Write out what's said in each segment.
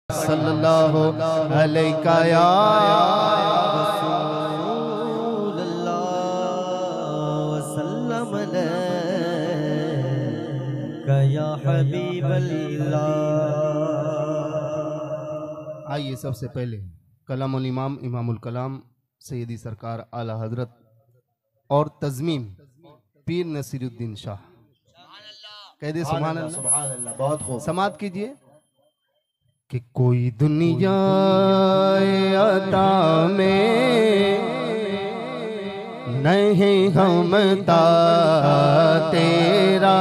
सल्लल्लाहु अलैका या वसल्लम अलैका या हबीबल्लाह। आइए सबसे पहले कलामुल इमाम इमामुल कलाम सैयदी सरकार आला हजरत और तज़मीम पीर नसीरुद्दीन शाह कह दे सुभान अल्लाह। बहुत खूब। समात कीजिए कि कोई दुनिया अता में नहीं हमता तेरा,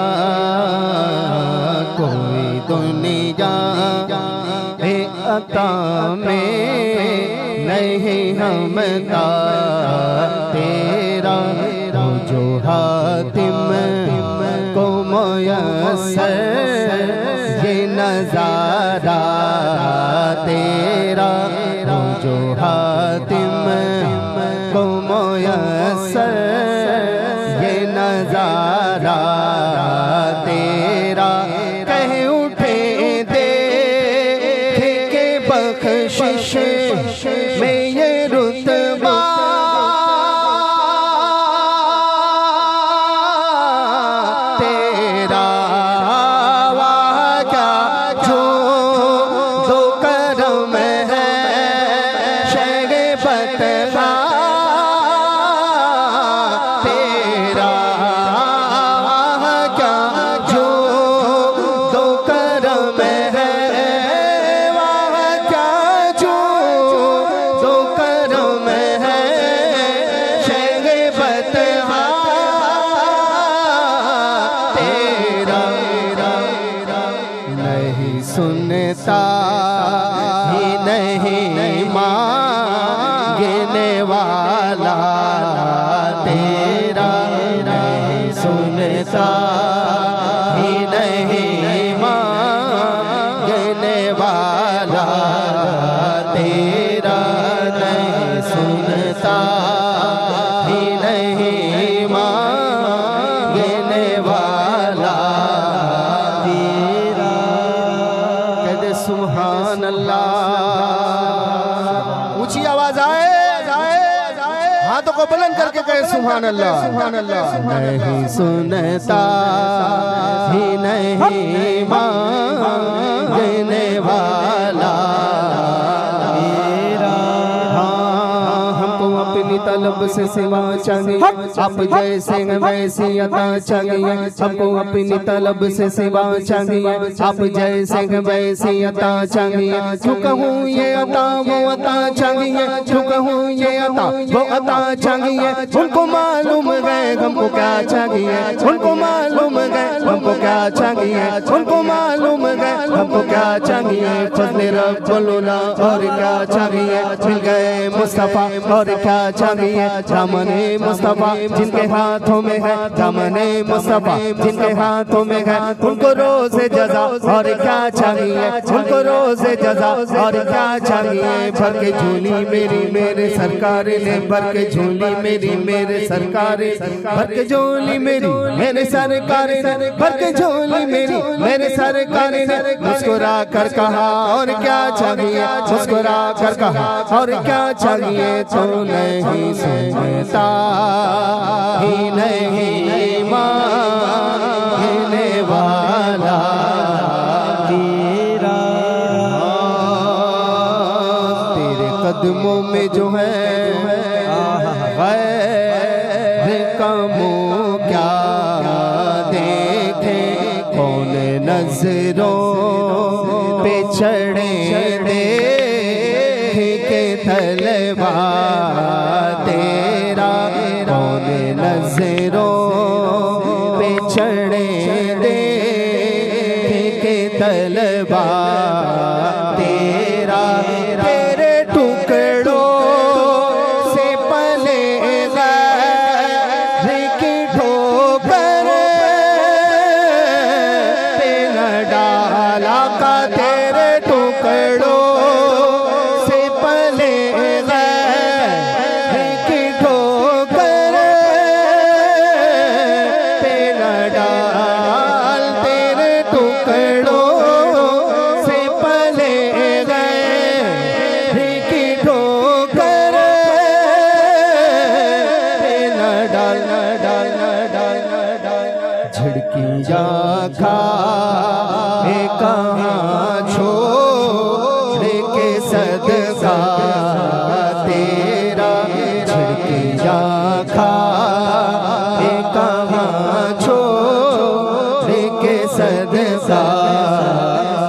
कोई दुनिया अता में नहीं हमता तेरा, जो हातिम को मुयस्सर ये नजारा तेरा, जो हातिम को मुयस्सर ये नजारा तेरा, कह उठे दे के बख्शिश में ये रुतबा तेरा, वाह क्या जो दो करम है शगे बतला तेरा, वाह क्या जो दो करम है, वाह क्या जो दो करम है शगे बतला तेरा, नहीं सुनता ही नहीं मांगने वाला तेरा, नहीं सुनता ही नहीं मांगने वाला तेरा, नहीं सुनता ही नहीं मांगने वाला तेरा, कहते सुभान अल्लाह। ऊंची आवाज आए, हाथों को बुलंद करके कहे सुभान अल्लाह, सुभान अल्लाह। नहीं सुनता ही नहीं मांगने वाला तेरा, हाँ हमको अपनी तलब से सिवा चाहिए, आप जैसे वैसी अता चाहिए, हमको अपनी तलब से सिवा चाहिए, आप जैसे वैसी अता चाहिए, जो कहूँ ये अता वो अता चाहिए, जो कहूँ ये अता वो अता चाहिए, उनको मालूम है हमको क्या चाहिए, उनको मालूम है हमको क्या चाहिए, उनको मालूम है हमको क्या चाहिए, फज़्ल रब्बुल उला और क्या चाहिए, मिल गए मुस्तफ़ा और क्या चाहिए, दामने मुस्तफ़ा जिनके हाथों में है, दामने मुस्तफ़ा जिनके हाथों में है, उनको रोज़े जज़ा और क्या चाहिए, उनको रोज़े जज़ा और क्या चाहिए, भर के झोली मेरी मेरे सरकार ने, भर के झोली मेरी मेरे सरकार, भर के झोली मेरी मेरे सरकार ने, भर के झोली मेरी मेरे सरकार ने, मुस्कुरा कर कहा और क्या चाहिए, मुस्कुरा कर कहा और क्या चाहिए, तो नहीं सुनता ही नहीं मांगने वाला तेरा, तेरे कदमों में जो है गैर का मुँह क्या देखे, कौन नजरों पे चढ़े के तलवा तेरा, कौन नजरों पे चढ़े के तलवा तेरा, तेरे टुकड़ों से पले गैर की ठोकर पे न डाला का, तेरे टुकड़ों से पले गैर की ठोकर पे न डाल, तेरे टुकड़ों से पले गैर कहाँ छोड़ के सदका तेरा छिड़किया खा कहाँ छोड़ के सदका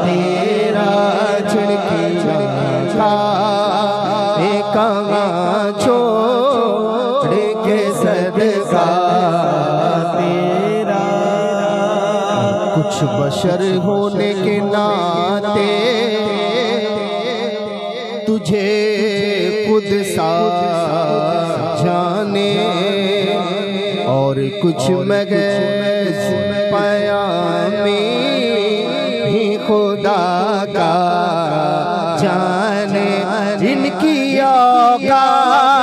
तेरा छिड़किया खा कहाँ छोड़ के सदका तेरा। कुछ बशर होने के नाते तुझे खुद सा जाने और कुछ मगज पयामी भी खुदा का जाने। इनकी औकात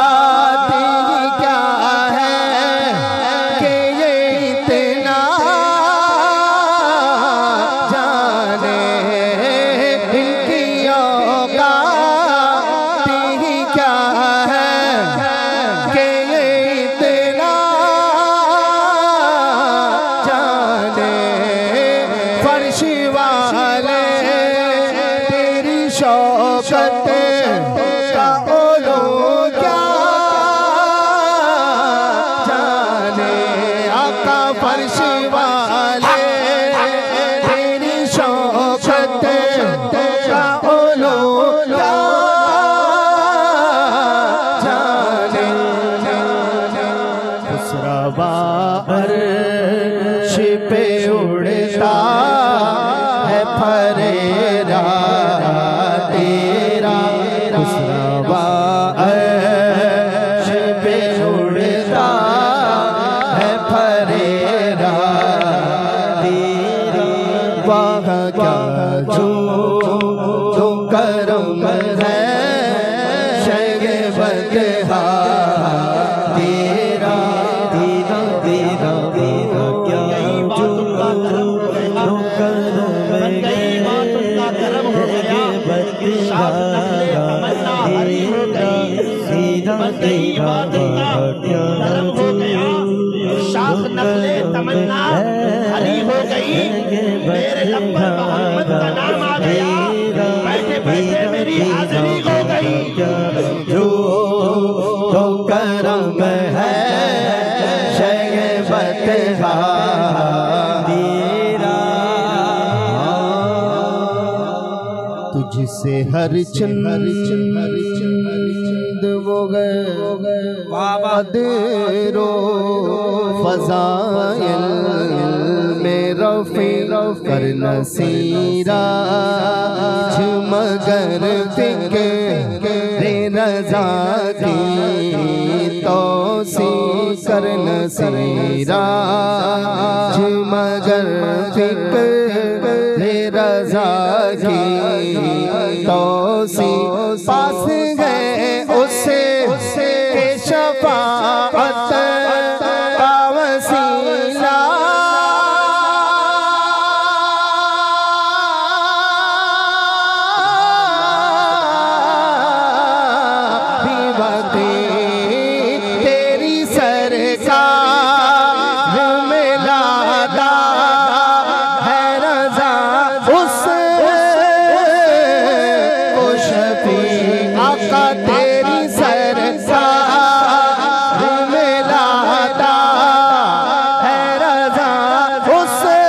क्या है कि ये इतना जाने। इनकी औकात क्या है कि ये इतना जाने। फर्श वाले तेरी शौकत का ओलो क्या जाने। आका फर्श वाले तेरी शौकत का ओलो क्या जाने। खुसरवा अर्श पे उड़ता है फरेरा तेरा। खुसरवा अर्श पे उड़ता है फरेरा तेरा। वहाँ क्या जो करम है शगे बदहा तेरा। तेरा तेरा तेरा क्या जो करम शाख नखले तमन्ना हरी हो गई। मेरे लब पर मोहम्मद का नाम आ गया। बैठे बैठे मेरी हाजिरी हो गई। जो करम है शगे बदहा तेरा। तुझसे हर चंद वो गए बदरो फज़ाइल में रफ़ी कर नसीरा मगर फिक्र रज़ा की तौसी कर नसीरा मगर फिक्र रज़ा की तौसी। पास गए उससे के शफाअत का वसीला भी वक़्त तेरी सरकार में लादा है रज़ा उससे को शफी आका तेरी सरकार में लादा है रज़ा उससे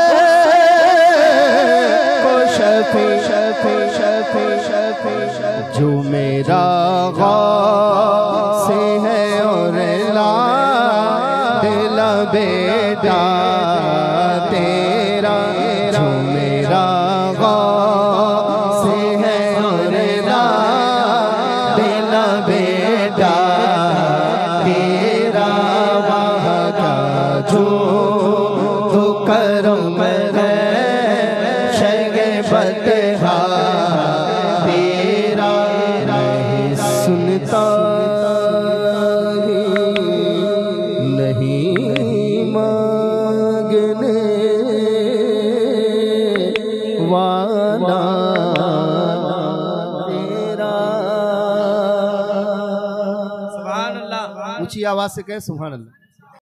को शफी शफी शफी शफी जो मेरा गौस है और ला दिल बेटा तेरा। जो मेरा गौस है और ला दिल बेटा तेरा। वहाँ का जो तो करम है शगे बदहा तेरा। नहीं सुनता नहीं मांगने वाला तेरा। सुभान अल्लाह। ऊंची आवाज से कहे सुभान अल्लाह।